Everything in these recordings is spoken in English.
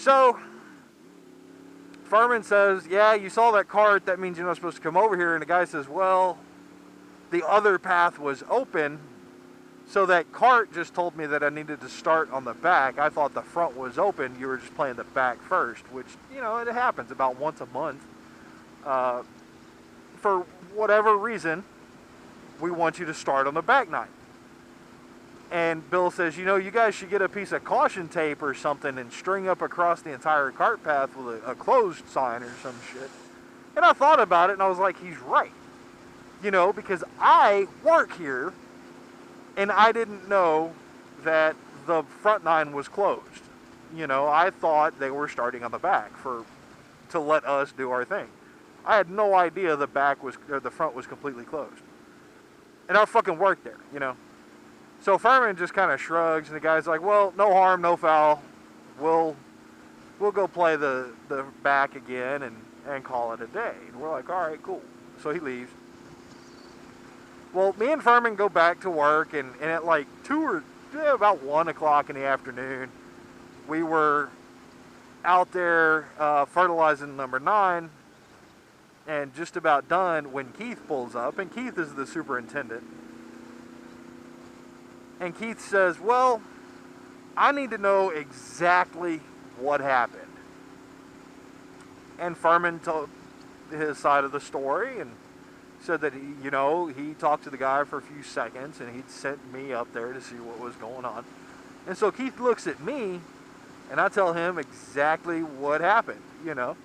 So Furman says, yeah, you saw that cart, that means you're not supposed to come over here. And the guy says, well, the other path was open, so that cart just told me that I needed to start on the back. I thought the front was open, you were just playing the back first, which, you know, it happens about once a month. For whatever reason, we want you to start on the back nine. And Bill says, you know, you guys should get a piece of caution tape or something and string up across the entire cart path with a closed sign or some shit. And I thought about it and I was like, he's right. You know, because I work here and I didn't know that the front nine was closed. You know, I thought they were starting on the back to let us do our thing. I had no idea the front was completely closed. And I fucking worked there, you know. So Furman just kind of shrugs, and the guy's like, well, no harm, no foul. We'll go play the back again and call it a day. And we're like, all right, cool. So he leaves. Well, me and Furman go back to work, and at like about 1 o'clock in the afternoon, we were out there fertilizing number 9, and just about done when Keith pulls up, and Keith is the superintendent. And Keith says, well, I need to know exactly what happened. And Furman told his side of the story and said that he talked to the guy for a few seconds and he'd sent me up there to see what was going on. And so Keith looks at me and I tell him exactly what happened, you know.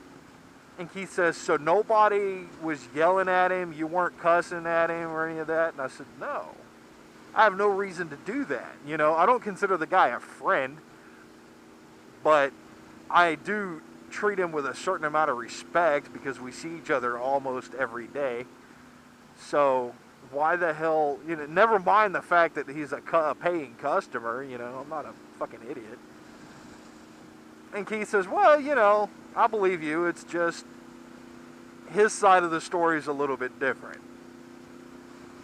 And Keith says, so nobody was yelling at him, you weren't cussing at him or any of that? And I said, no. I have no reason to do that, you know. I don't consider the guy a friend, but I do treat him with a certain amount of respect because we see each other almost every day. So why the hell, you know, never mind the fact that he's a paying customer, you know, I'm not a fucking idiot. And Keith says, well, you know, I believe you, it's just his side of the story is a little bit different.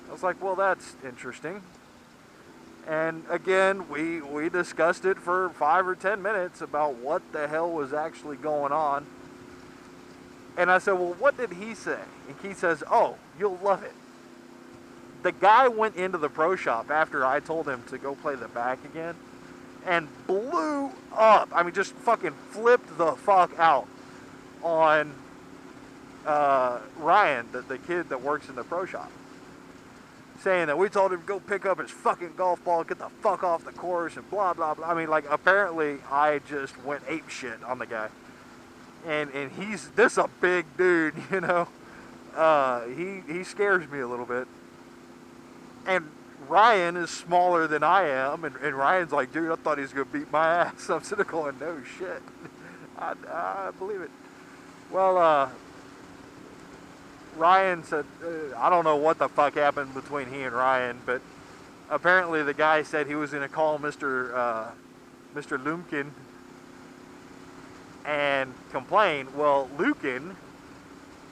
I was like, well, that's interesting. And again, we discussed it for 5 or 10 minutes about what the hell was actually going on. And I said, well, what did he say? And Keith says, oh, you'll love it. The guy went into the pro shop after I told him to go play the back again and blew up. I mean, just fucking flipped the fuck out on Ryan, the kid that works in the pro shop, saying that we told him to go pick up his fucking golf ball, get the fuck off the course, and blah, blah, blah. I mean, like, apparently I just went ape shit on the guy. And this a big dude, you know. He scares me a little bit. And Ryan is smaller than I am, and Ryan's like, dude, I thought he was going to beat my ass. I'm sitting there going, no shit. I believe it. Well, Ryan said, I don't know what the fuck happened between he and Ryan, but apparently the guy said he was going to call Mr. Lumpkin and complain. Well, Lumpkin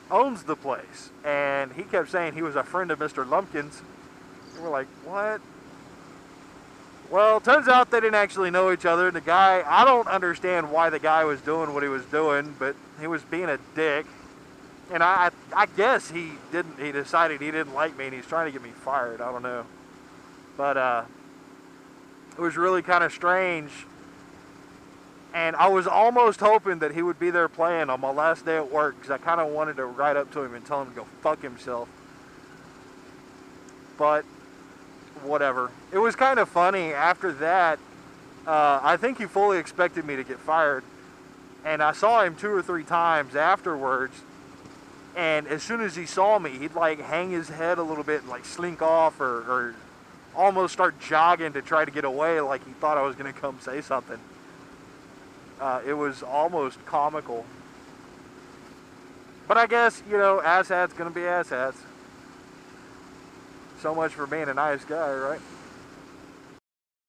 owns the place, and he kept saying he was a friend of Mr. Lumpkin's. And we're like, what? Well, turns out they didn't actually know each other. The guy, I don't understand why the guy was doing what he was doing, but he was being a dick. And I guess he decided he didn't like me and he's trying to get me fired. I don't know. But it was really kind of strange. And I was almost hoping that he would be there playing on my last day at work because I kind of wanted to ride up to him and tell him to go fuck himself. But whatever. It was kind of funny. After that, I think he fully expected me to get fired. And I saw him 2 or 3 times afterwards. And as soon as he saw me, he'd like hang his head a little bit and like slink off or almost start jogging to try to get away like he thought I was going to come say something. It was almost comical. But I guess, you know, asshat's going to be asshats. So much for being a nice guy, right?